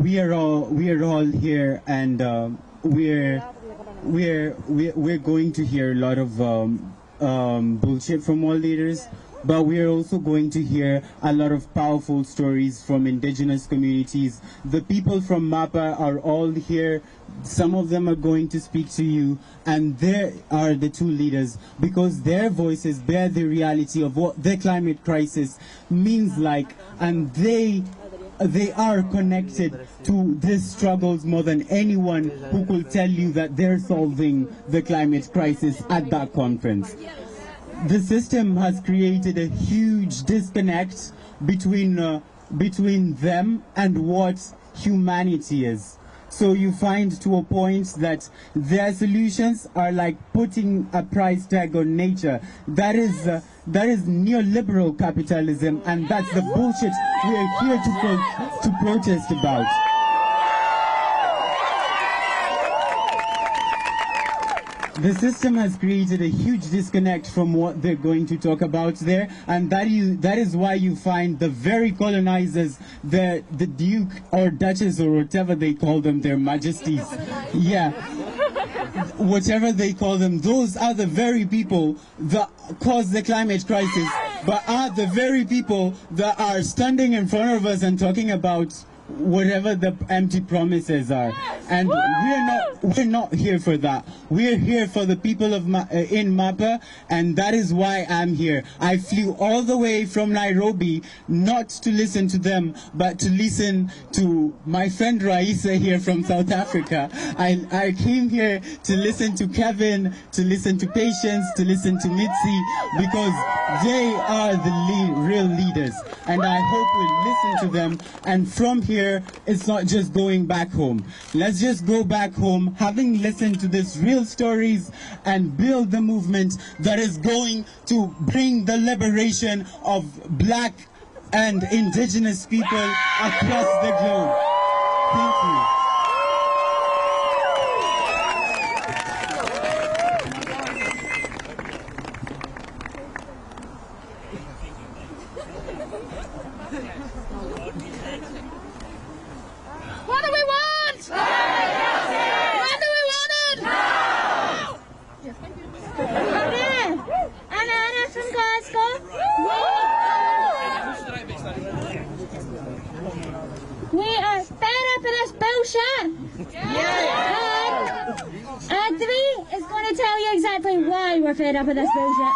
we are all here, and we're going to hear a lot of bullshit from all leaders, but we are also going to hear a lot of powerful stories from indigenous communities. The people from MAPA are all here. Some of them are going to speak to you, and there are the two leaders, because their voices bear the reality of what the climate crisis means like, and they are connected to these struggles more than anyone who could tell you that they're solving the climate crisis at that conference. The system has created a huge disconnect between them and what humanity is. So you find to a point that their solutions are like putting a price tag on nature. That is neoliberal capitalism, and that's the bullshit we are here to protest about. The system has created a huge disconnect from what they're going to talk about there, and that is why you find the very colonizers, the Duke or Duchess or whatever they call them, their majesties, yeah, whatever they call them, those are the very people that cause the climate crisis, but are the very people that are standing in front of us and talking about whatever the empty promises are. And we're not here for that. We're here for the people of in MAPA, and that is why I'm here. I flew all the way from Nairobi not to listen to them, but to listen to my friend Raisa here from South Africa. I came here to listen to Kevin, to listen to Patience, to listen to Mitzi, because they are the real leaders, and I hope we'll listen to them. And from here, it's not just going back home. Let's just go back home, having listened to these real stories, and build the movement that is going to bring the liberation of Black and indigenous people across the globe. Thank you. What do we want? When do we want it? Now! Anna from Glasgow. We are fed up with this bullshit. Adrian is going to tell you exactly why we're fed up with this bullshit.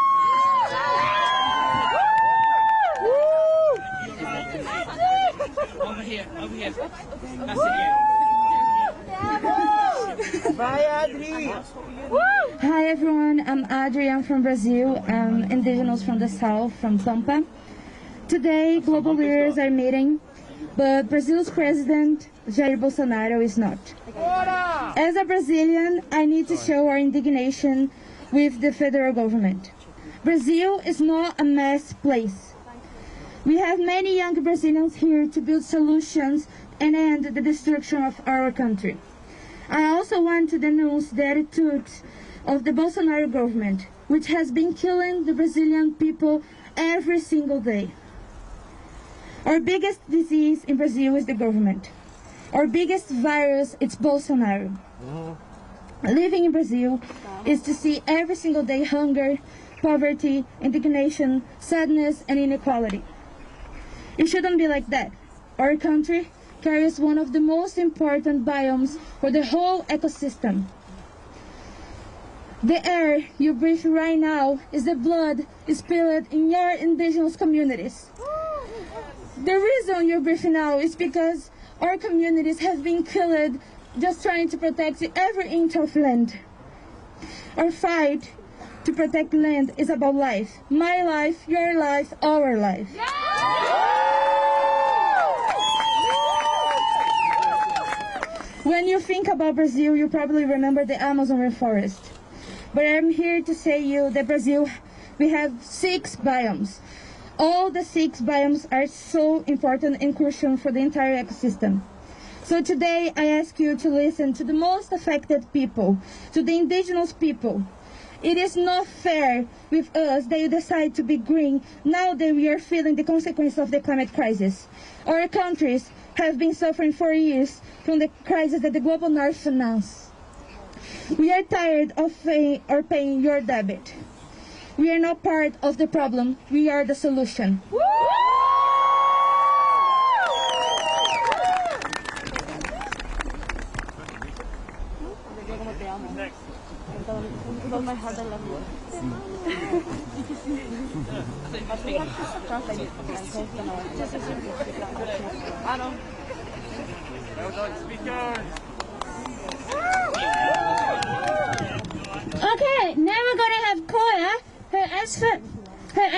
Over here. That's it. Bye, Adrian. Hi everyone, I'm Adrian from Brazil. I'm indigenous from the south, from Pampa. Today, global leaders are meeting, but Brazil's president, Jair Bolsonaro, is not. As a Brazilian, I need to show our indignation with the federal government. Brazil is not a mess place. We have many young Brazilians here to build solutions and end the destruction of our country. I also want to denounce the attitude of the Bolsonaro government, which has been killing the Brazilian people every single day. Our biggest disease in Brazil is the government. Our biggest virus is Bolsonaro. Living in Brazil is to see every single day hunger, poverty, indignation, sadness, and inequality. It shouldn't be like that. Our country carries one of the most important biomes for the whole ecosystem. The air you breathe right now is the blood spilled in your indigenous communities. The reason you're breathing now is because our communities have been killed just trying to protect every inch of land. Our fight to protect land is about life. My life, your life, our life. When you think about Brazil, you probably remember the Amazon rainforest. But I'm here to say you that Brazil, we have 6 biomes. All the 6 biomes are so important and crucial for the entire ecosystem. So today I ask you to listen to the most affected people, to the indigenous people. It is not fair with us that you decide to be green now that we are feeling the consequences of the climate crisis. Our countries have been suffering for years from the crisis that the global north announced. We are tired of paying your debit. We are not part of the problem, we are the solution. Okay, now we're going to have Cora, who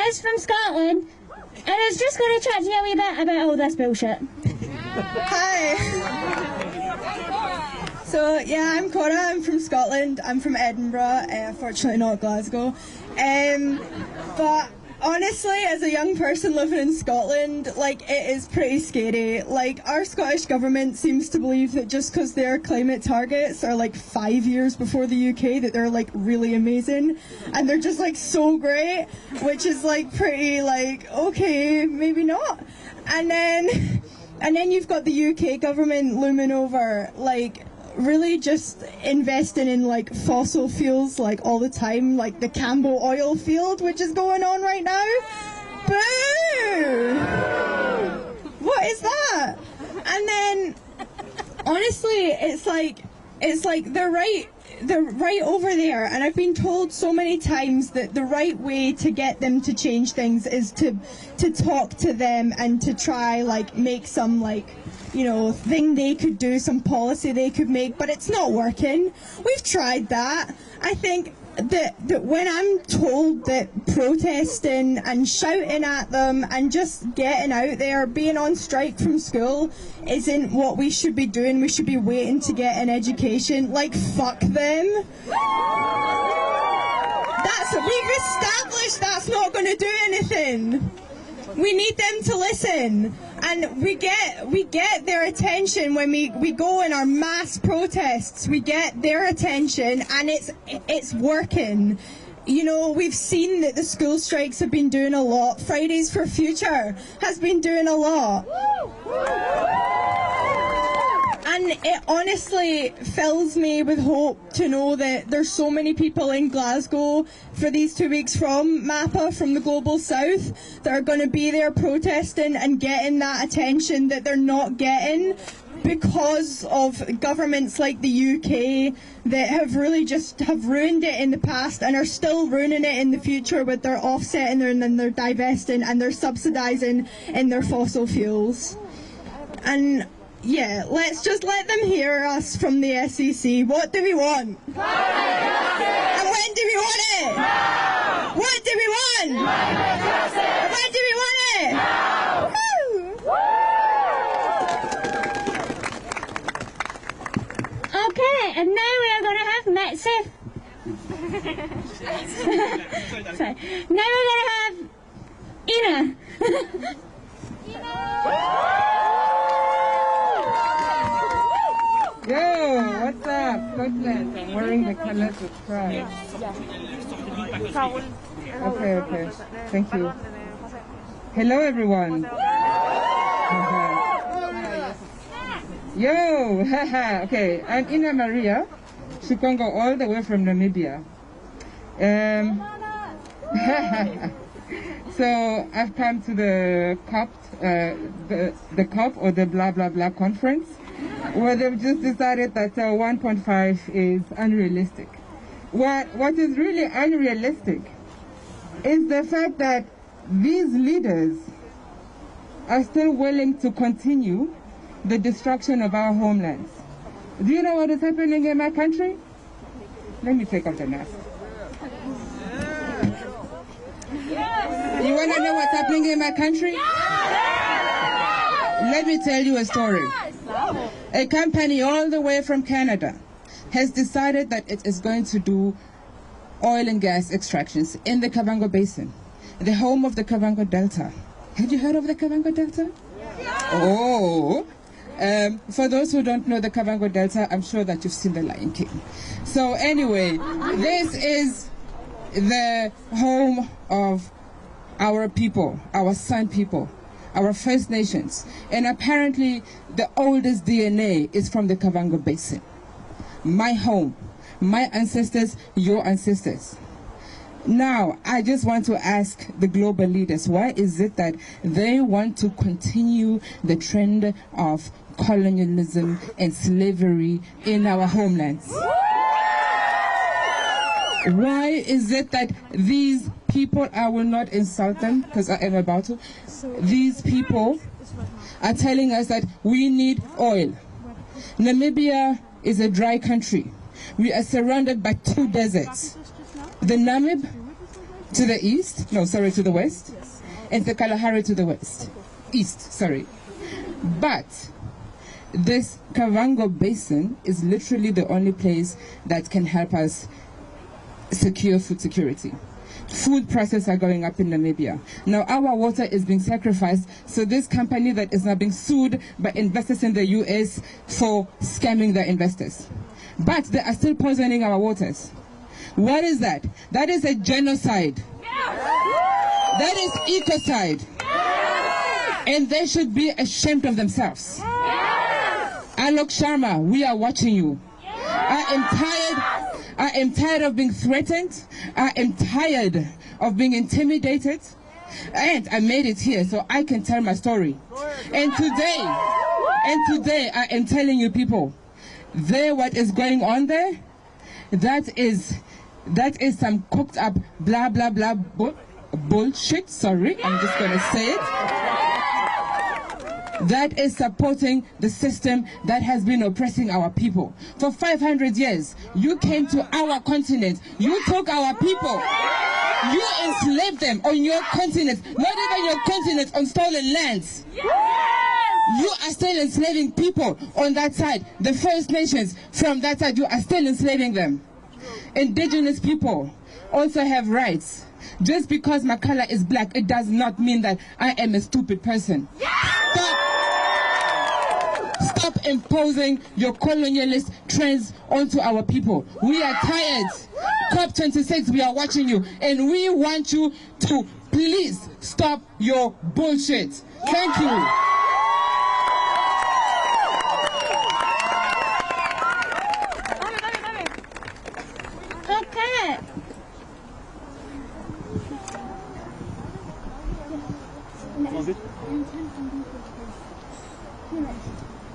is from Scotland, and is just going to chat to you a wee bit about all this bullshit. Hi. So yeah, I'm Cora. I'm from Scotland. I'm from Edinburgh. Fortunately, not Glasgow. But honestly, as a young person living in Scotland, like, it is pretty scary. Like, our Scottish government seems to believe that just because their climate targets are like 5 years before the UK, that they're like really amazing, and they're just like so great, which is like pretty like, okay, maybe not. And then you've got the UK government looming over, like, really just investing in like fossil fuels like all the time, like the Cambo oil field, which is going on right now. Boo! What is that? And then honestly, it's like they're right over there, and I've been told so many times that the right way to get them to change things is to talk to them and to try like make some like, you know, thing they could do, some policy they could make, but it's not working. We've tried that. I think that when I'm told that protesting and shouting at them and just getting out there, being on strike from school isn't what we should be doing, we should be waiting to get an education, like, fuck them. We've established that's not going to do anything. We need them to listen, and we get their attention when we go in our mass protests. We get their attention, and it's working. You know, we've seen that the school strikes have been doing a lot. Fridays for Future has been doing a lot. And it honestly fills me with hope to know that there's so many people in Glasgow for these 2 weeks from MAPA, from the Global South, that are going to be there protesting and getting that attention that they're not getting because of governments like the UK that have really just have ruined it in the past and are still ruining it in the future with their offsetting and their divesting and their subsidising in their fossil fuels. And yeah, let's just let them hear us from the SEC. What do we want? And when do we want it? Now! What do we want? And when do we want it? Now! Okay, and now we are going to have Metsi. Sorry. Now we're going to have Ina. Yo, what's up, Scotland? I'm wearing the colors of pride. Okay, thank you. Hello, everyone. Yo, haha, okay, I'm Ina Maria Shikongo, all the way from Namibia. So I've come to the COP, the COP, or the blah blah blah conference, where they've just decided that 1.5 is unrealistic. What is really unrealistic is the fact that these leaders are still willing to continue the destruction of our homelands. Do you know what is happening in my country? Let me take off the mask. You want to know what's happening in my country? Let me tell you a story. A company all the way from Canada has decided that it is going to do oil and gas extractions in the Kavango Basin, the home of the Kavango Delta. Had you heard of the Kavango Delta? Oh. For those who don't know the Kavango Delta, I'm sure that you've seen The Lion King. So anyway, this is the home of our people, our San people, our First Nations. And apparently the oldest DNA is from the Kavango Basin. My home, my ancestors, your ancestors. Now, I just want to ask the global leaders, why is it that they want to continue the trend of colonialism and slavery in our homelands? Why is it that these people, I will not insult them because I am about to, these people are telling us that we need oil. Namibia is a dry country. We are surrounded by 2 deserts. The Namib to the east, to the west, and the Kalahari to the west, But this Kavango Basin is literally the only place that can help us secure food security. Food prices are going up in Namibia. Now our water is being sacrificed, so this company that is now being sued by investors in the US for scamming their investors. But they are still poisoning our waters. What is that? That is a genocide. That is ecocide. And they should be ashamed of themselves. Alok Sharma, we are watching you. I am tired of being threatened. I am tired of being intimidated. And I made it here so I can tell my story. And today I am telling you people, what is going on there, that is some cooked up blah blah blah bullshit. Sorry, I'm just gonna say it. That is supporting the system that has been oppressing our people. For 500 years, you came to our continent, you took our people, you enslaved them on your continent, not even your continent, on stolen lands. You are still enslaving people on that side. The First Nations, from that side, you are still enslaving them. Indigenous people also have rights. Just because my color is black, it does not mean that I am a stupid person. Stop imposing your colonialist trends onto our people. We are tired. COP26, we are watching you, and we want you to please stop your bullshit. Thank you. Okay.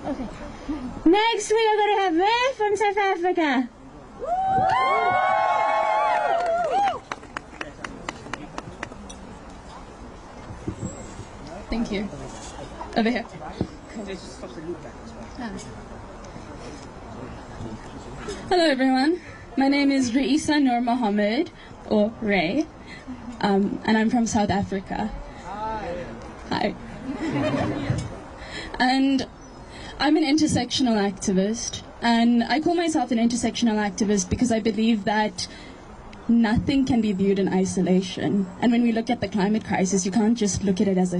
Okay. Next, we are going to have Ray from South Africa. Thank you. Over here. Hello, everyone. My name is Raisa Nur Mohammed, or Ray, and I'm from South Africa. Hi. And I'm an intersectional activist, and I call myself an intersectional activist because I believe that nothing can be viewed in isolation. And when we look at the climate crisis, you can't just look at it as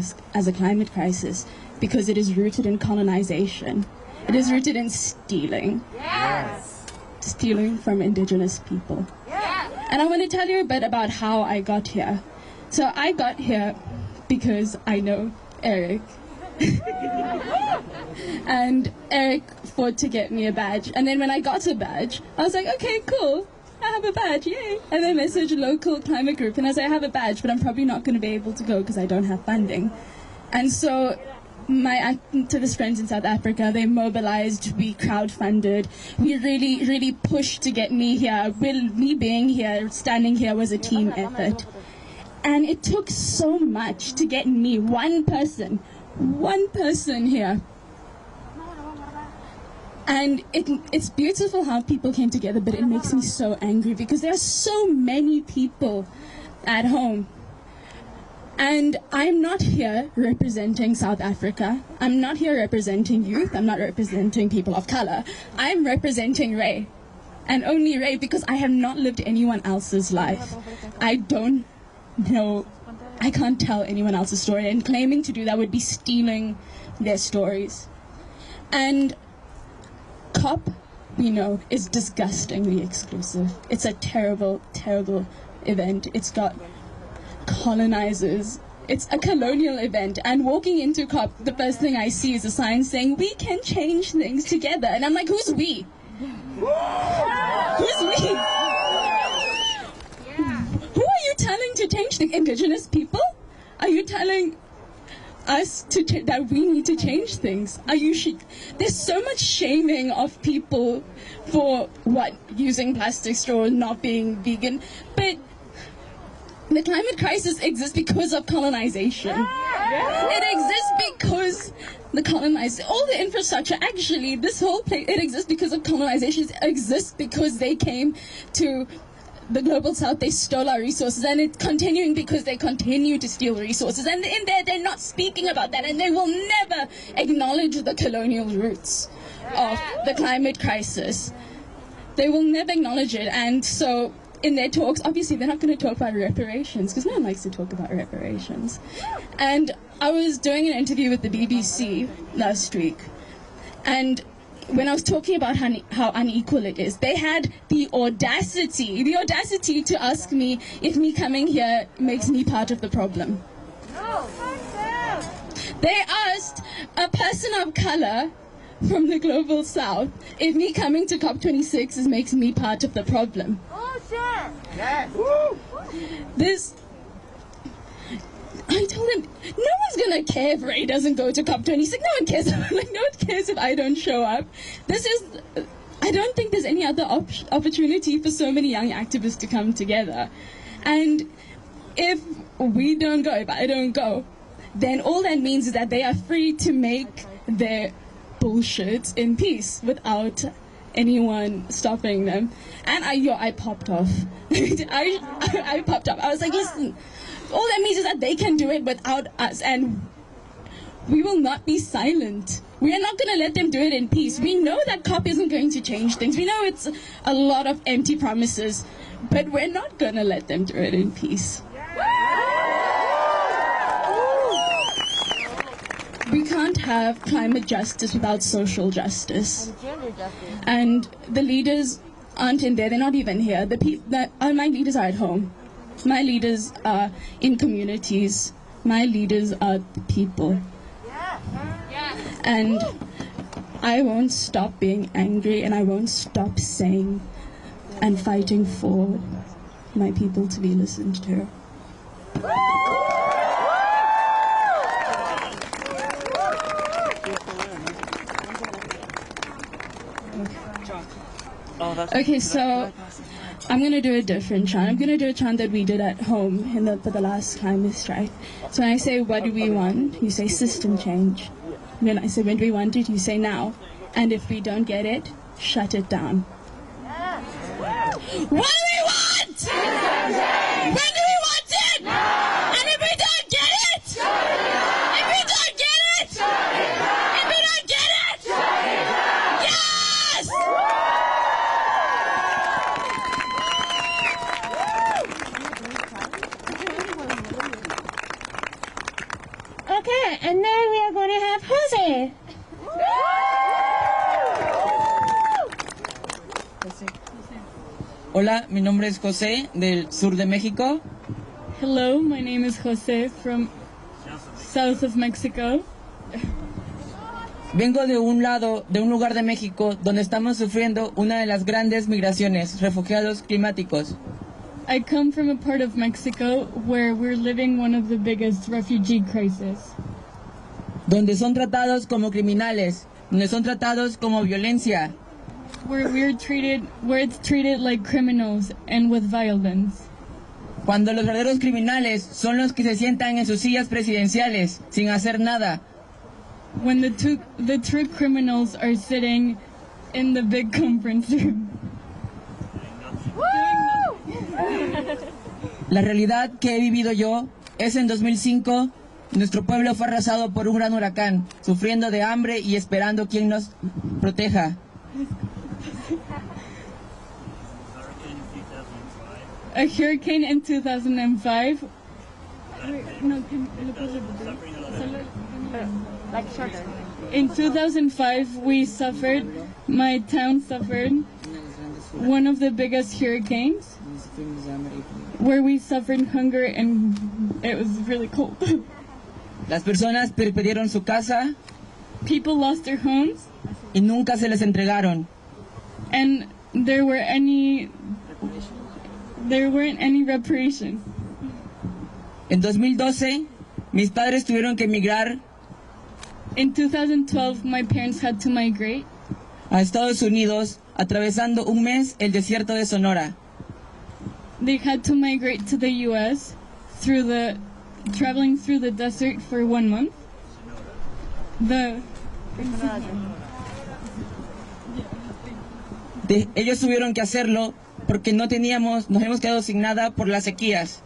a climate crisis, because it is rooted in colonization. It is rooted in stealing. Yes. Stealing from indigenous people. Yes. And I want to tell you a bit about how I got here. So I got here because I know Eric. And Eric fought to get me a badge. And then when I got a badge, I was like, okay, cool. I have a badge, yay. And I messaged a local climate group and I said, I have a badge, but I'm probably not going to be able to go because I don't have funding. And so my activist friends in South Africa, they mobilized, we crowdfunded, we really pushed to get me here. Me being here, standing here, was a team effort. And it took so much to get me, one person here. And it's beautiful how people came together, but it makes me so angry because there are so many people at home. And I'm not here representing South Africa. I'm not here representing youth. I'm not representing people of color. I'm representing Ray. And only Ray, because I have not lived anyone else's life. I don't know. I can't tell anyone else's story. And claiming to do that would be stealing their stories. And COP, we know, is disgustingly exclusive. It's a terrible, terrible event. It's got colonizers It's a colonial event, and walking into COP, the first thing I see is a sign saying, "We can change things together." And I'm like, who's we? Who's we? Who are you telling to change things? Indigenous people? Are you telling us that we need to change things? There's so much shaming of people for using plastic straw, not being vegan, but the climate crisis exists because of colonization. It exists because all the infrastructure, actually, this whole place, it exists because of colonization. It exists because they came to the global south, they stole our resources, and it's continuing because they continue to steal resources. And in there, they're not speaking about that, and they will never acknowledge the colonial roots of the climate crisis. They will never acknowledge it. And so in their talks, obviously they're not going to talk about reparations, because no one likes to talk about reparations. And I was doing an interview with the BBC last week, and when I was talking about how unequal it is, they had the audacity to ask me if me coming here makes me part of the problem. They asked a person of color from the global south if me coming to COP26 makes me part of the problem. I told him, no one's gonna care if Ray doesn't go to COP26. No one cares. No one cares if I don't show up. I don't think there's any other opportunity for so many young activists to come together. And if we don't go, if I don't go, then all that means is that they are free to make their bullshit in peace without anyone stopping them. And I popped off. I popped off. I was like, listen, all that means is that they can do it without us, and we will not be silent. We are not going to let them do it in peace. We know that COP isn't going to change things. We know it's a lot of empty promises, but we're not going to let them do it in peace. We can't have climate justice without social justice. And the leaders aren't in there. They're not even here. My leaders are at home. My leaders are in communities. My leaders are the people. And I won't stop being angry, and I won't stop saying and fighting for my people to be listened to. Okay, so I'm going to do a different chant. I'm going to do a chant that we did at home for the last climate strike. So when I say, what do we want? You say system change. And then I say, when do we want it? You say now. And if we don't get it, shut it down. What do we want? System change! When do we want it? Now! And if we don't get it? Shut it down! If we don't get it? Shut it down! If we don't get it? Shut it down! Yes! Okay, and now we are going to have Jose. Hola, mi nombre es José del sur de México. Hello, my name is Jose from south of Mexico. Vengo de un lugar de México donde estamos sufriendo una de las grandes migraciones, refugiados climáticos. I come from a part of Mexico where we're living one of the biggest refugee crises. Donde son tratados como criminales, donde son tratados como violencia. Where it's treated like criminals and with violence. Cuando los verdaderos criminales son los que se sientan en sus sillas presidenciales sin hacer nada. When the true criminals are sitting in the big conference room. La realidad que he vivido yo es en 2005, nuestro pueblo fue arrasado por un gran huracán, sufriendo de hambre y esperando quien nos proteja. A hurricane in 2005. In 2005, we suffered, my town suffered, one of the biggest hurricanes. where we suffered hunger and it was really cold. Las personas perdieron su casa People lost their homes y nunca se les entregaron. and there weren't any reparations. En 2012, mis padres tuvieron que emigrar In 2012, my parents had to migrate a Estados Unidos, atravesando un mes el desierto de Sonora. They had to migrate to the U.S. traveling through the desert for 1 month. Ellos tuvieron que hacerlo porque nos hemos quedado sin nada por las sequías.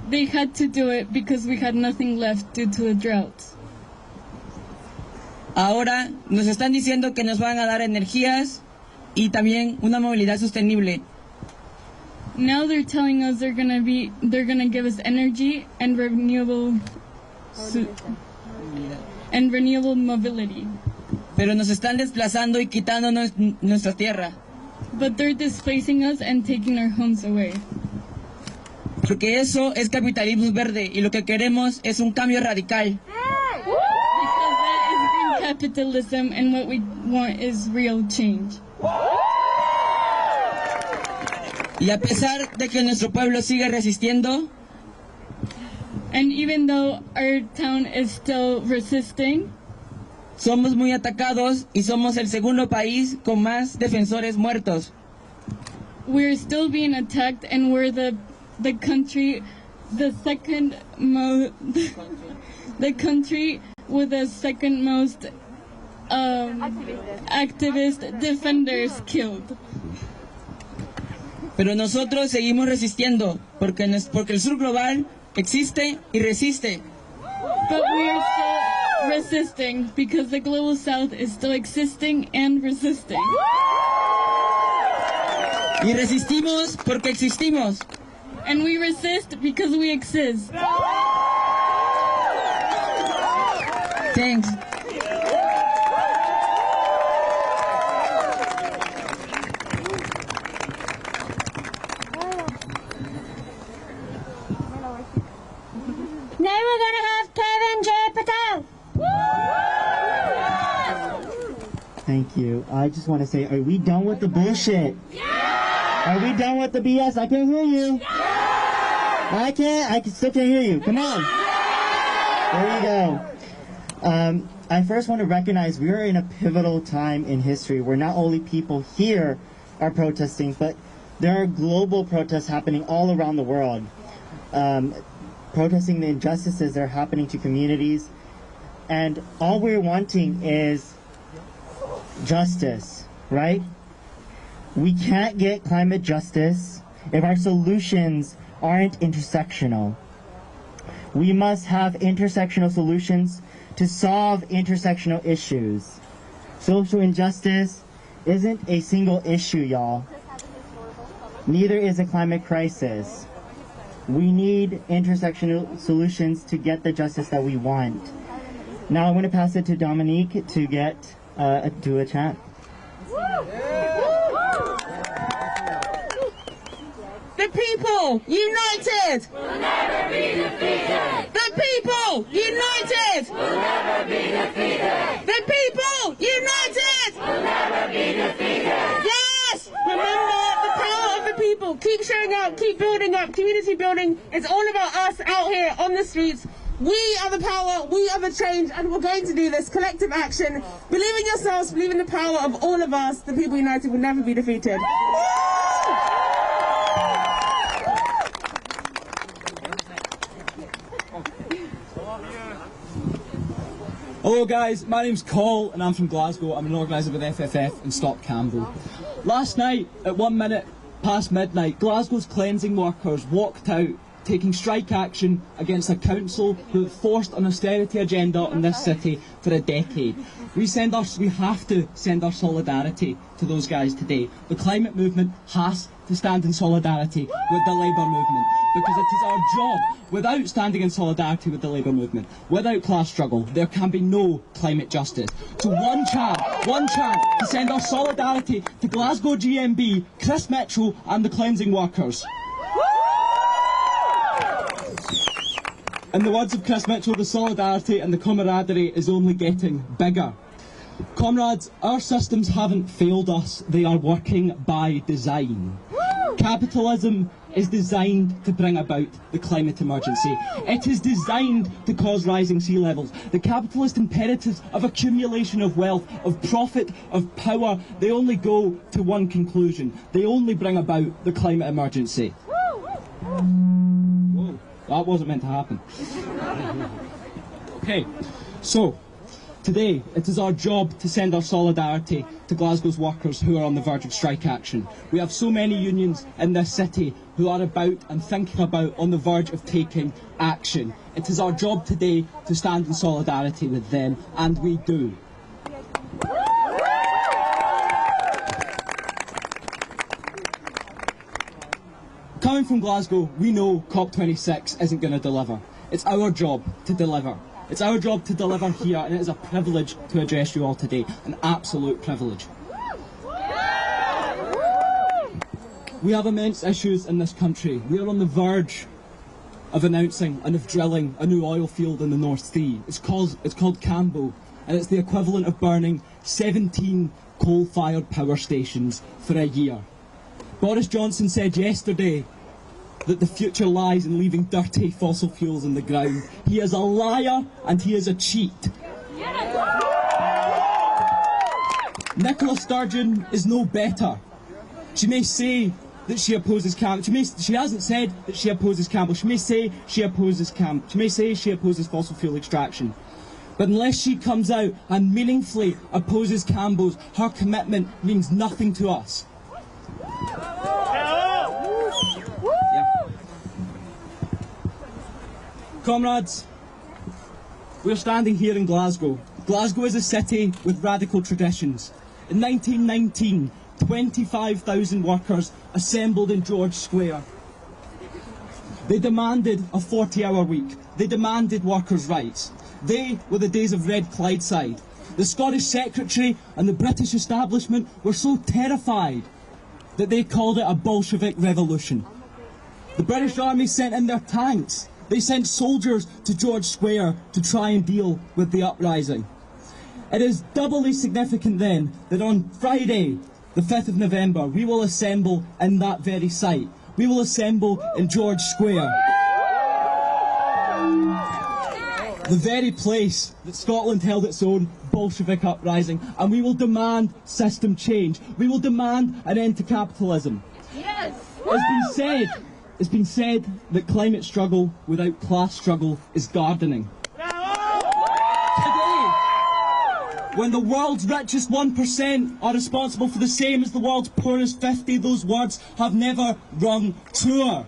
They had to do it because we had nothing left due to the droughts. Ahora nos están diciendo que nos van a dar energías y también una movilidad sostenible. Now they're telling us they're gonna give us energy and renewable mobility. Pero nos están desplazando y quitándonos nuestra tierra. But they're displacing us and taking our homes away. Porque eso es capitalismo verde y lo que queremos es un cambio radical. Because that is green capitalism and what we want is real change. Y a pesar de que nuestro pueblo sigue resistiendo, and even though our town is still resisting, somos muy atacados y somos el segundo país con más defensores muertos. We're still being attacked and we're the country with the second most activist defenders killed. Pero nosotros seguimos resistiendo porque el sur global existe y resiste. But we are still resisting because the global south is still existing and resisting. Y resistimos porque existimos. And we resist because we exist. Thanks. Now we're going to have Kevin J. Patel. Thank you. I just want to say, are we done with the bullshit? Are we done with the BS? I can't hear you. I still can't hear you. Come on. There you go. I first want to recognize we are in a pivotal time in history where not only people here are protesting, but there are global protests happening all around the world. Protesting the injustices that are happening to communities. And all we're wanting is justice, right? We can't get climate justice if our solutions aren't intersectional. We must have intersectional solutions to solve intersectional issues. Social injustice isn't a single issue, y'all. Neither is a climate crisis. We need intersectional solutions to get the justice that we want. Now I'm going to pass it to Dominique to do a chant. The people united will never be defeated. The people united will never be defeated. The people united will never be defeated. Yes! Remember the power of the people. Keep showing up, keep building up, community building. It's all about us out here on the streets. We are the power, we are the change, and we're going to do this. Collective action. Believe in yourselves, believe in the power of all of us. The people united will never be defeated. Hello guys, my name's Cole and I'm from Glasgow. I'm an organiser with FFF and Stop Campbell. Last night at 1 minute past midnight, Glasgow's cleansing workers walked out taking strike action against a council who have forced an austerity agenda on this city for a decade. We have to send our solidarity to those guys today. The climate movement has to stand in solidarity with the Labour movement, because it is our job. Without standing in solidarity with the Labour movement, without class struggle, there can be no climate justice. So one chance to send our solidarity to Glasgow GMB, Chris Mitchell and the cleansing workers. In the words of Chris Mitchell, the solidarity and the camaraderie is only getting bigger. Comrades, our systems haven't failed us, they are working by design. Capitalism is designed to bring about the climate emergency. It is designed to cause rising sea levels. The capitalist imperatives of accumulation of wealth, of profit, of power, they only go to one conclusion. They only bring about the climate emergency. Whoa, that wasn't meant to happen. Okay, so today, it is our job to send our solidarity to Glasgow's workers who are on the verge of strike action. We have so many unions in this city who are about and thinking about on the verge of taking action. It is our job today to stand in solidarity with them, and we do. Coming from Glasgow, we know COP26 isn't going to deliver. It's our job to deliver. It's our job to deliver here, and it is a privilege to address you all today. An absolute privilege. We have immense issues in this country. We are on the verge of announcing and of drilling a new oil field in the North Sea. It's called Cambo, and it's the equivalent of burning 17 coal-fired power stations for a year. Boris Johnson said yesterday that the future lies in leaving dirty fossil fuels in the ground. He is a liar and he is a cheat. Nicola Sturgeon is no better. She may say that she opposes Campbell. She hasn't said that she opposes Campbell. She may say she opposes Campbell. She may say she opposes fossil fuel extraction. But unless she comes out and meaningfully opposes Campbell's, her commitment means nothing to us. Comrades, we're standing here in Glasgow. Glasgow is a city with radical traditions. In 1919, 25,000 workers assembled in George Square. They demanded a 40-hour week. They demanded workers' rights. They were the days of Red Clydeside. The Scottish Secretary and the British establishment were so terrified that they called it a Bolshevik revolution. The British Army sent in their tanks. They sent soldiers to George Square to try and deal with the uprising. It is doubly significant then that on Friday, the 5th of November, we will assemble in that very site. We will assemble in George Square. The very place that Scotland held its own Bolshevik uprising, and we will demand system change. We will demand an end to capitalism. Yes. It's been said that climate struggle without class struggle is gardening. Today, when the world's richest 1% are responsible for the same as the world's poorest 50, those words have never rung truer.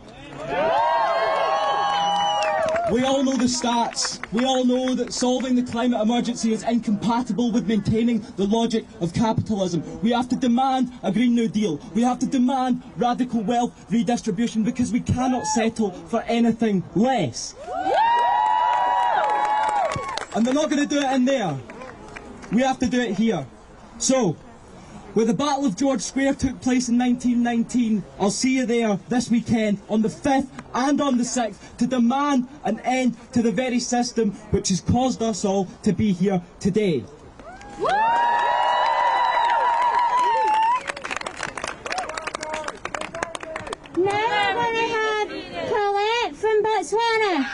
We all know the stats. We all know that solving the climate emergency is incompatible with maintaining the logic of capitalism. We have to demand a Green New Deal. We have to demand radical wealth redistribution because we cannot settle for anything less. And they're not going to do it in there. We have to do it here. So, where the Battle of George Square took place in 1919, I'll see you there this weekend on the 5th and on the 6th to demand an end to the very system which has caused us all to be here today. Now we're going to have Cora from Botswana.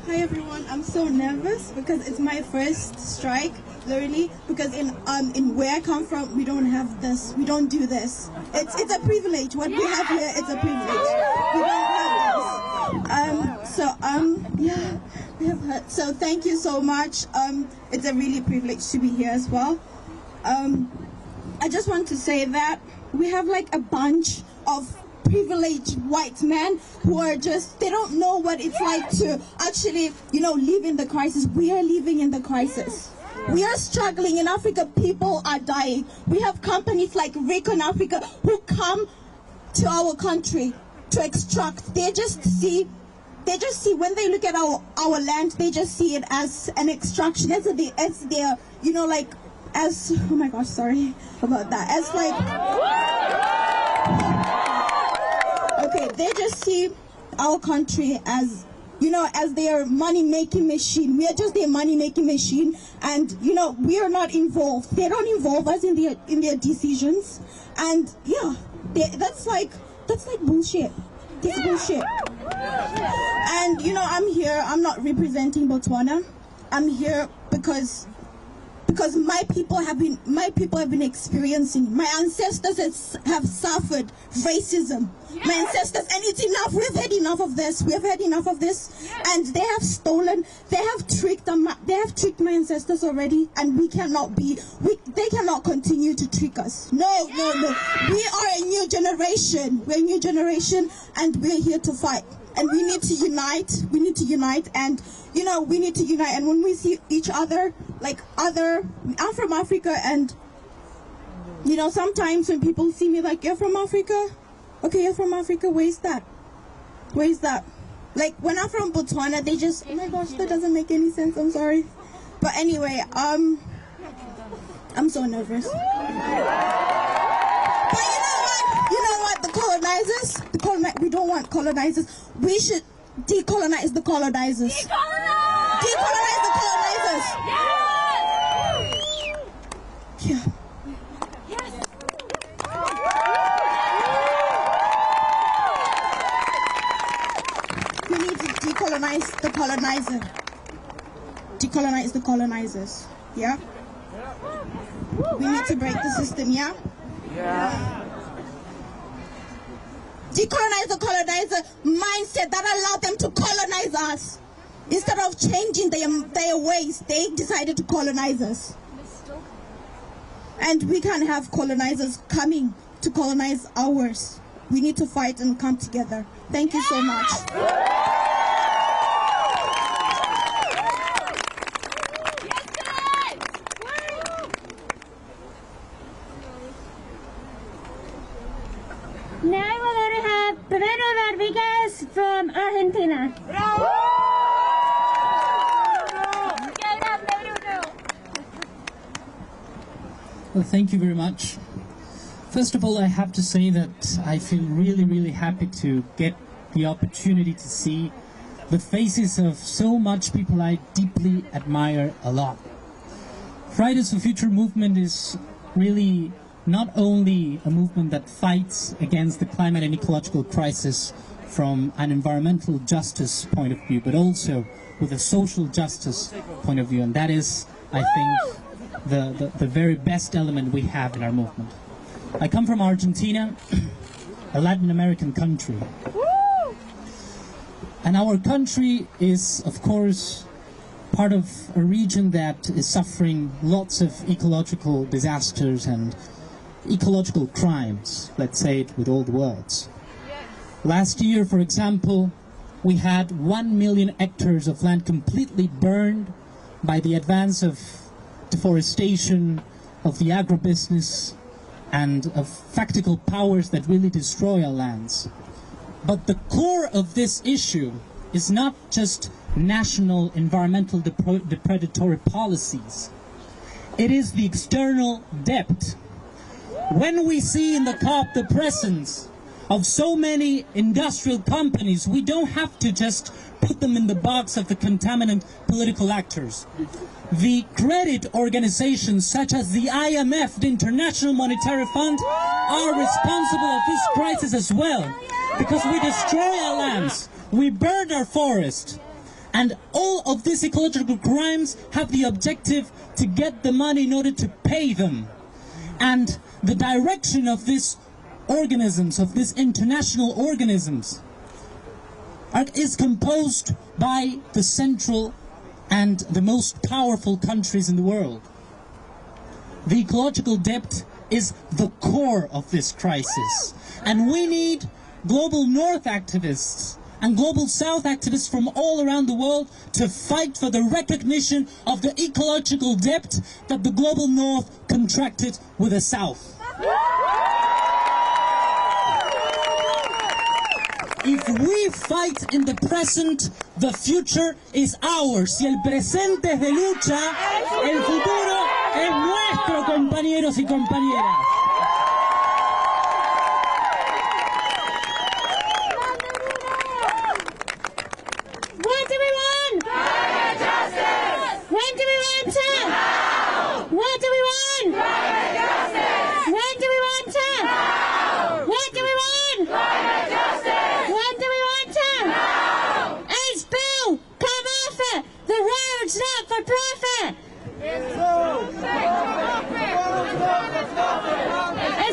Hi everyone, I'm so nervous because it's my first strike, literally, because in where I come from, we don't have this, we don't do this. It's a privilege. What we have here, it's a privilege. We don't have this. Yeah, we have heard. So thank you so much. It's a really privilege to be here as well. And I just want to say that we have like a bunch of privileged white men who are just, they don't know what it's like to actually, you know, live in the crisis. We are living in the crisis. We are struggling in Africa. People are dying. We have companies like Recon Africa who come to our country to extract. They just see when they look at our land, they just see it as an extraction, as their, you know, like, as, oh my gosh, sorry about that, as like, okay, they just see our country as, you know, as their money-making machine. We are just their money-making machine, and, you know, we are not involved. They don't involve us in their decisions, and yeah, that's like bullshit. It's bullshit. And, you know, I'm here, I'm not representing Botswana. I'm here because my people have been experiencing, my ancestors have suffered racism. My ancestors, and it's enough. We've had enough of this. We've had enough of this. And they have stolen, they have tricked my ancestors already, and they cannot continue to trick us. No. We are a new generation. We're a new generation, and we're here to fight. And we need to unite. We need to unite, and, you know, we need to unite. And when we see each other, like I'm from Africa, and, you know, sometimes when people see me like, you're from Africa? Okay, you're from Africa, where's that? Where's that? Like, when I'm from Botswana, they just, oh my gosh, that doesn't make any sense, I'm sorry. But anyway, I'm so nervous. But you know what? The colonizers, we don't want colonizers. We should decolonize the colonizers. Decolonize the colonizers. Yeah. We need to decolonize the colonizer. Decolonize the colonizers. Yeah? We need to break the system, yeah? Yeah. Decolonize the colonizer mindset that allowed them to colonize us. Instead of changing their ways, they decided to colonize us. And we can't have colonizers coming to colonize ours. We need to fight and come together. Thank you so much. Now we're going to have Bruno Rodriguez from Argentina. Well, thank you very much. First of all, I have to say that I feel really, really happy to get the opportunity to see the faces of so much people I deeply admire a lot. Fridays for Future movement is really not only a movement that fights against the climate and ecological crisis from an environmental justice point of view, but also with a social justice point of view, and that is, I think, the very best element we have in our movement. I come from Argentina, a Latin American country. And our country is, of course, part of a region that is suffering lots of ecological disasters and ecological crimes, let's say it with all the words. Last year, for example, we had 1 million hectares of land completely burned by the advance of deforestation, of the agribusiness, and of factical powers that really destroy our lands. But the core of this issue is not just national environmental depredatory policies. It is the external debt. When we see in the COP the presence of so many industrial companies, we don't have to just put them in the box of the contaminant political actors. The credit organizations such as the IMF, the International Monetary Fund, are responsible of this crisis as well, because we destroy our lands, we burn our forest, and all of these ecological crimes have the objective to get the money in order to pay them. And the direction of these organisms, of these international organisms, is composed by the central and the most powerful countries in the world. The ecological debt is the core of this crisis. And we need global North activists and global South activists from all around the world to fight for the recognition of the ecological debt that the global North contracted with the South. If we fight in the present, the future is ours. Si el presente es de lucha, el futuro es nuestro, compañeros y compañeras. What do we want? Climate justice! When do we want it? Now! What do we want? Climate justice! When do we want it? Now! What do we want? Climate justice! When do we want it? Now! It's Bill! Come off it! The road's not for profit! It's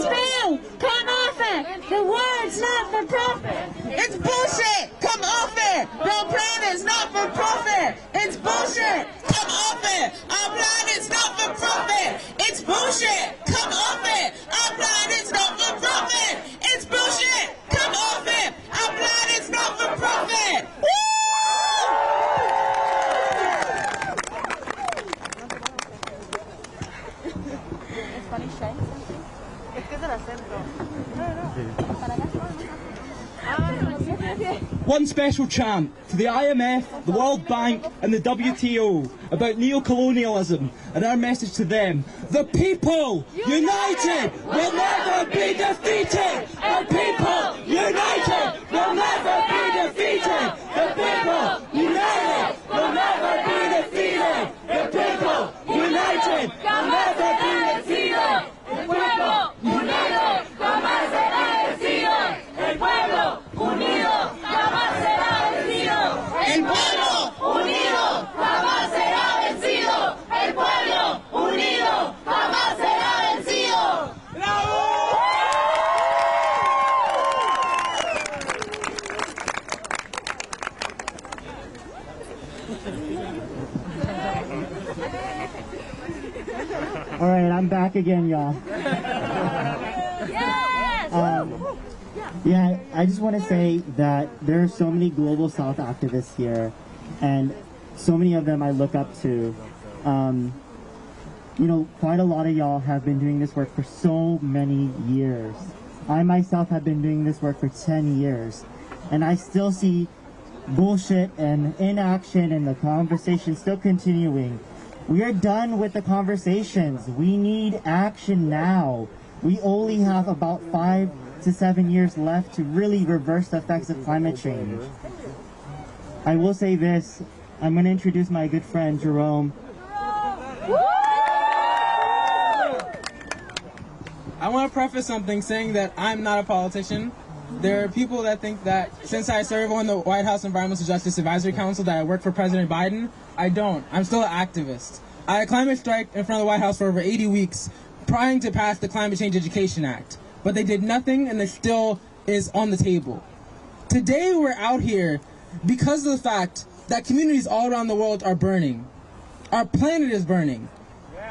Bill! Come off it! The word's not for profit! It's bullshit! Come off it! The plan is not for profit! It's bullshit! Come off it! Our plan is not for profit! It's bullshit! Come off it! Our plan is not for profit! It's bullshit! Come off it! Our plan is not for profit! Woo! One special chant to the IMF, the World Bank and the WTO about neocolonialism, and our message to them: the people united will never be defeated! The people united will never be defeated! The people united will never be defeated! The people united will never be defeated! El pueblo unido jamás será vencido! El pueblo unido jamás será vencido! El pueblo unido jamás será vencido! El pueblo unido jamás será vencido! All right, I'm back again, y'all. Yeah, I just want to say that there are so many global South activists here, and so many of them I look up to. You know, quite a lot of y'all have been doing this work for so many years. I myself have been doing this work for 10 years, and I still see bullshit and inaction and the conversation still continuing. We are done with the conversations. We need action now. We only have about 5 to 7 years left to really reverse the effects of climate change. I will say this. I'm going to introduce my good friend, Jerome. I want to preface something saying that I'm not a politician. There are people that think that since I serve on the White House Environmental Justice Advisory Council that I work for President Biden. I don't. I'm still an activist. I climate striked in front of the White House for over 80 weeks trying to pass the Climate Change Education Act. But they did nothing, and it still is on the table. Today we're out here because of the fact that communities all around the world are burning. Our planet is burning.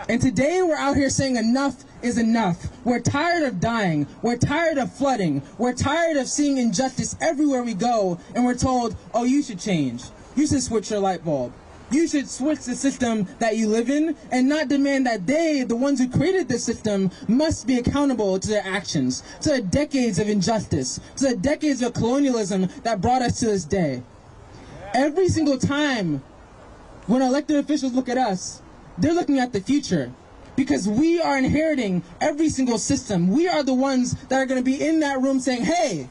And today we're out here saying enough is enough. We're tired of dying. We're tired of flooding. We're tired of seeing injustice everywhere we go, and we're told, oh, you should change. You should switch your light bulb. You should switch the system that you live in and not demand that they, the ones who created this system, must be accountable to their actions, to the decades of injustice, to the decades of colonialism that brought us to this day. Every single time when elected officials look at us, they're looking at the future because we are inheriting every single system. We are the ones that are going to be in that room saying, hey,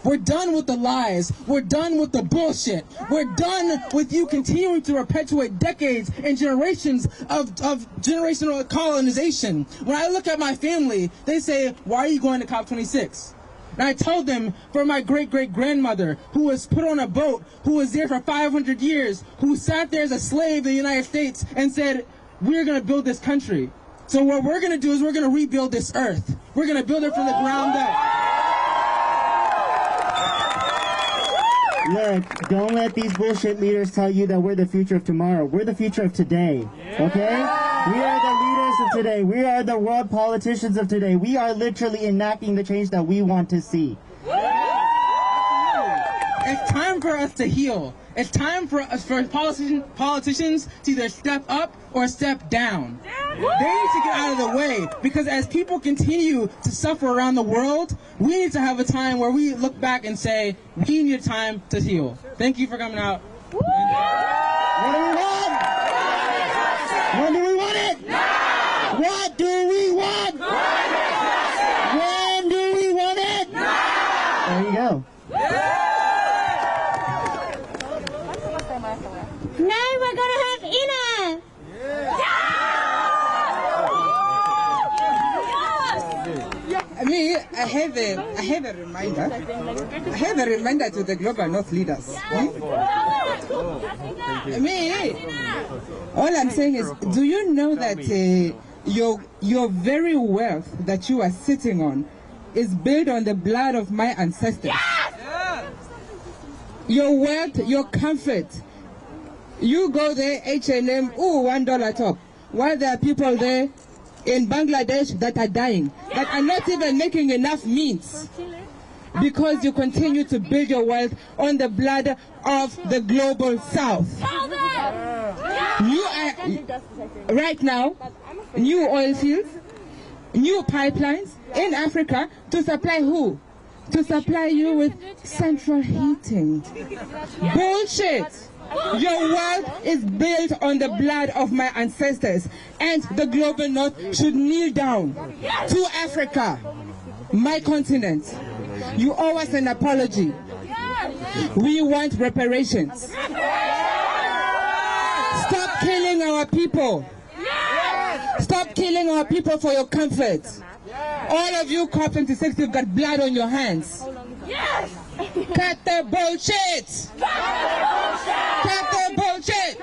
we're done with the lies. We're done with the bullshit. We're done with you continuing to perpetuate decades and generations of generational colonization. When I look at my family, they say, why are you going to COP26? And I told them, for my great-great-grandmother, who was put on a boat, who was there for 500 years, who sat there as a slave in the United States and said, we're going to build this country. So what we're going to do is we're going to rebuild this earth. We're going to build it from the ground up. Look, don't let these bullshit leaders tell you that we're the future of tomorrow. We're the future of today, okay? We are the leaders of today. We are the world politicians of today. We are literally enacting the change that we want to see. It's time for us to heal. It's time for politicians to either step up or step down. They need to get out of the way, because as people continue to suffer around the world, we need to have a time where we look back and say, we need time to heal. Thank you for coming out. What do we want? When do we want it? Now! What do we want? When do we want it? Now! There you go. Now we're gonna have Ina. I have a reminder. I have a reminder to the global North leaders. All I'm saying is, do you know that your very wealth that you are sitting on is built on the blood of my ancestors? Your wealth, your comfort. You go there, H&M, $1 top. While there are people there in Bangladesh that are dying, that are not even making enough means, because you continue to build your wealth on the blood of the global South. You are, right now, new oil fields, new pipelines in Africa to supply who? To supply you with central heating. Bullshit! Your wealth is built on the blood of my ancestors, and the global North should kneel down to Africa, my continent. You owe us an apology. We want reparations. Stop killing our people. Stop killing our people for your comfort. All of you COP26, you've got blood on your hands. Cut the bullshit! Cut the bullshit!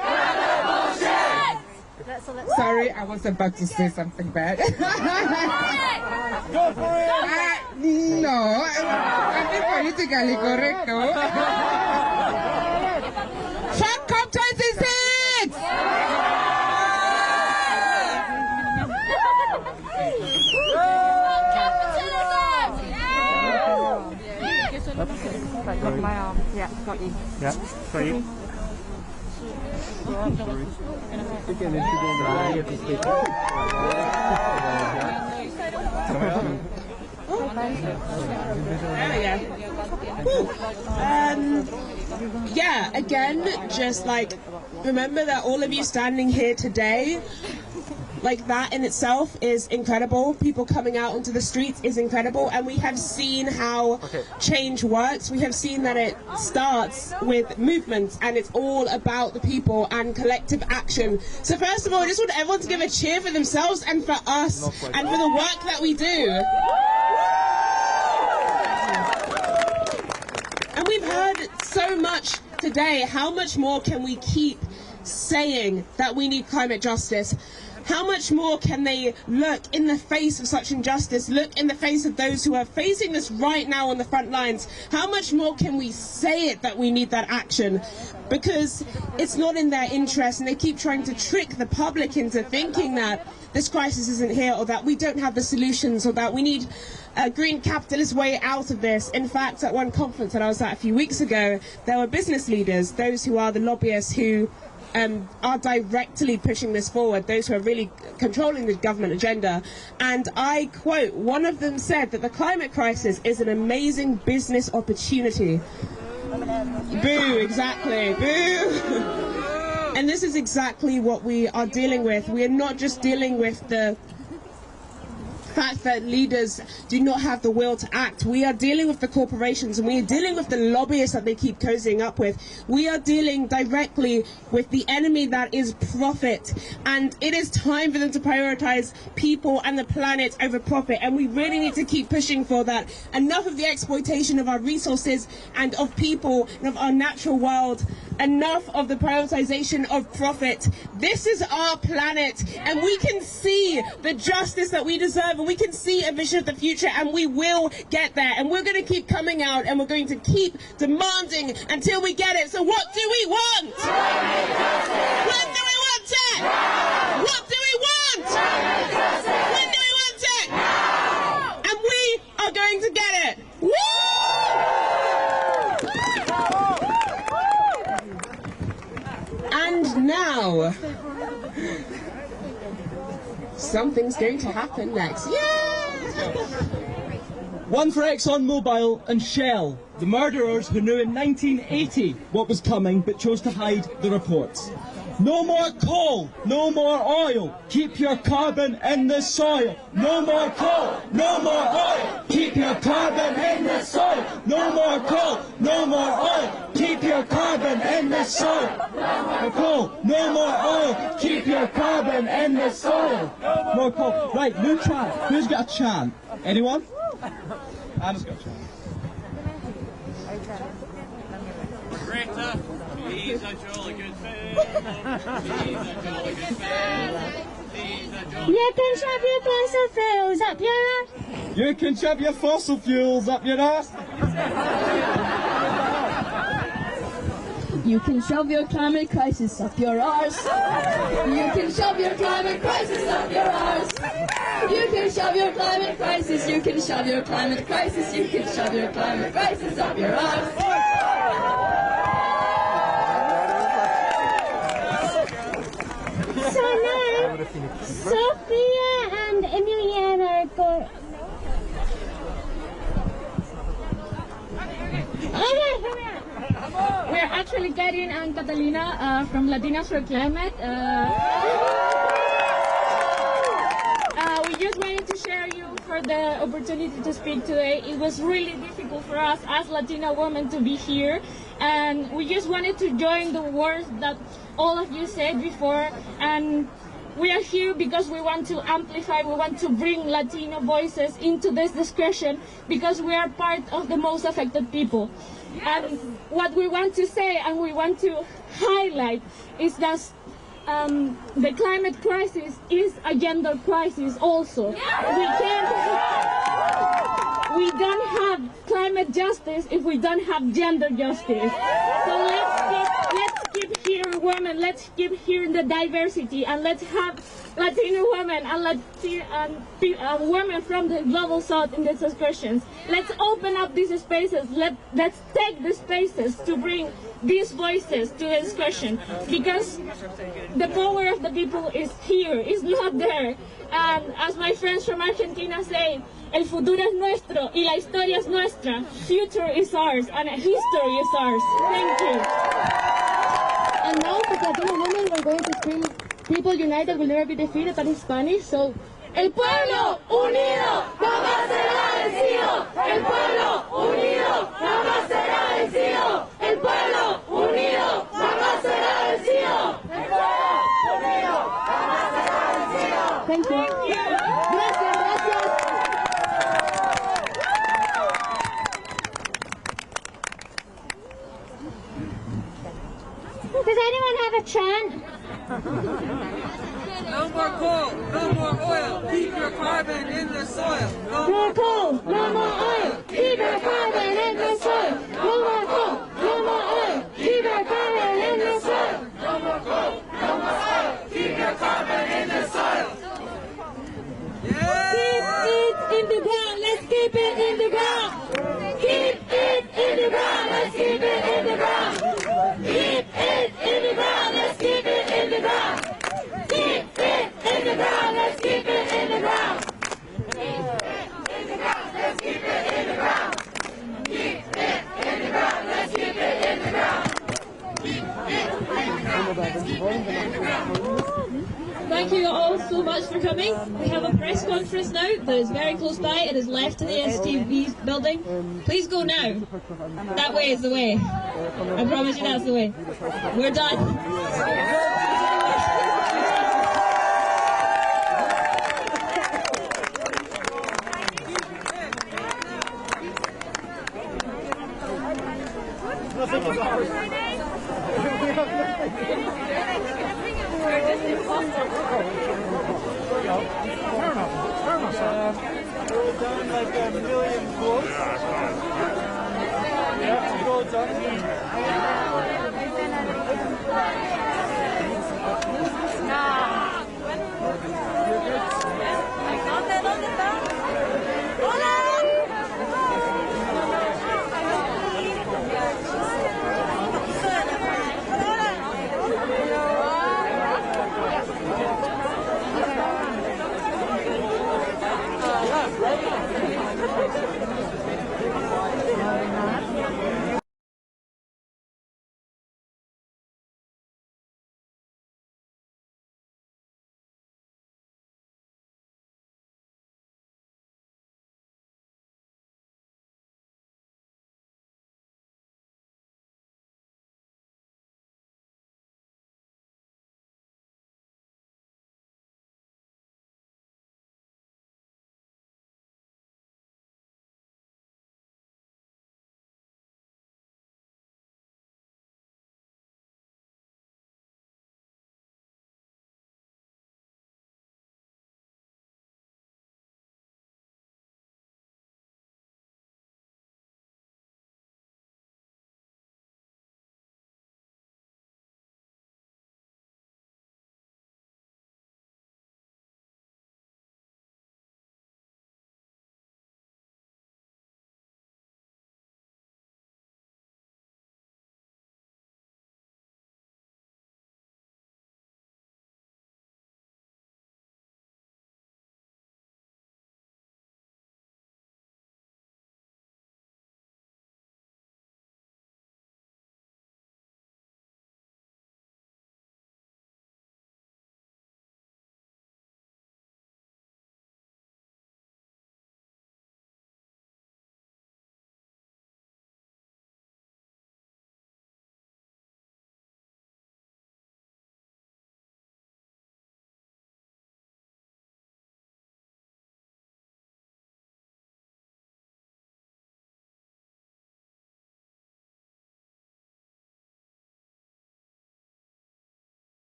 Sorry, I was about to say something bad. Go for it! No, I'm being politically correct, no? Fuck COP26! Got my arm. Yeah, got you. Yeah, got you. Yeah, again, just like, remember that all of you standing here today, like that in itself is incredible. People coming out onto the streets is incredible, and we have seen how change works. We have seen that it starts with movements, and it's all about the people and collective action. So first of all, I just want everyone to give a cheer for themselves and for us and for the work that we do. And we've heard so much today. How much more can we keep saying that we need climate justice? How much more can they look in the face of such injustice, look in the face of those who are facing this right now on the front lines? How much more can we say it that we need that action? Because it's not in their interest, and they keep trying to trick the public into thinking that this crisis isn't here, or that we don't have the solutions, or that we need a green capitalist way out of this. In fact, at one conference that I was at a few weeks ago, there were business leaders, those who are the lobbyists who are directly pushing this forward, those who are really controlling the government agenda. And I quote, one of them said that the climate crisis is an amazing business opportunity. Boo, exactly, boo. And this is exactly what we are dealing with. We are not just dealing with the fact that leaders do not have the will to act. We are dealing with the corporations, and we are dealing with the lobbyists that they keep cozying up with. We are dealing directly with the enemy that is profit, and it is time for them to prioritize people and the planet over profit, and we really need to keep pushing for that. Enough of the exploitation of our resources and of people and of our natural world. Enough of the prioritization of profit. This is our planet, and we can see the justice that we deserve, and we can see a vision of the future, and we will get there. And we're going to keep coming out, and we're going to keep demanding until we get it. So what do we want? When do we want it? What do we want? Something's going to happen next. Yeah! One for ExxonMobil and Shell, the murderers who knew in 1980 what was coming but chose to hide the reports. No more coal, no more oil, keep your carbon in the soil. No more coal, no more oil, keep your carbon in the soil. No more coal, no more oil, keep your carbon in the soil. No more coal, no more oil, keep your carbon in the soil. No more coal. Right, new chant. Who's got a chant? Anyone? Anna's got a chant. Greta, he's a jolly good man. He's a jolly good man. He's a jolly You can shove your fossil fuels up your ass. You can shove your fossil fuels up your ass. You can shove your climate crisis up your arse. You can shove your climate crisis up your arse. You can shove your climate crisis. You can shove your climate crisis. You can shove your climate crisis up your arse. So now, Sophia and Emiliana are going. We're actually Adrian and Catalina from Latinas for Climate. We just wanted to share you for the opportunity to speak today. It was really difficult for us as Latina women to be here, and we just wanted to join the words that all of you said before, and we are here because we want to amplify, we want to bring Latino voices into this discussion because we are part of the most affected people. And what we want to say and we want to highlight is that the climate crisis is a gender crisis also. We don't have climate justice if we don't have gender justice. So let's keep hearing women, let's keep hearing the diversity, and let's have Latino women and women from the global south in these discussions. Let's open up these spaces. Let's take the spaces to bring these voices to the discussion, because the power of the people is here, it's not there. And as my friends from Argentina say, el futuro es nuestro y la historia es nuestra. Future is ours and history is ours. Thank you. And now, as Latino women, we're going to scream, "People united will never be defeated," but in Spanish. So, el pueblo unido jamás será vencido. El pueblo unido jamás será vencido. El pueblo unido jamás será vencido. El pueblo unido jamás será vencido. Thank you. Gracias, gracias. Does anyone have a chant? No more coal, no more oil, keep your carbon in the soil. No more coal, no more oil, keep your carbon in the soil. No more coal, no more oil, keep your carbon in the soil. No more coal, no more oil, keep your carbon in the soil. Keep it in the ground, let's keep it in the ground. Keep it in the ground, let's keep it in the ground. Keep it in the ground, let's keep it in the ground. Keep it in the ground, let's keep it in the ground. Keep it in the ground, let's keep it in the ground. Keep it in the ground, let's keep it in the ground. Keep it in the ground, let's keep it in the ground. Thank you all so much for coming. We have a press conference now that is very close by. It is left to the STV building. Please go now. That way is the way. I promise you that's the way. We're done. We've done like a million quotes. Yeah, scroll down.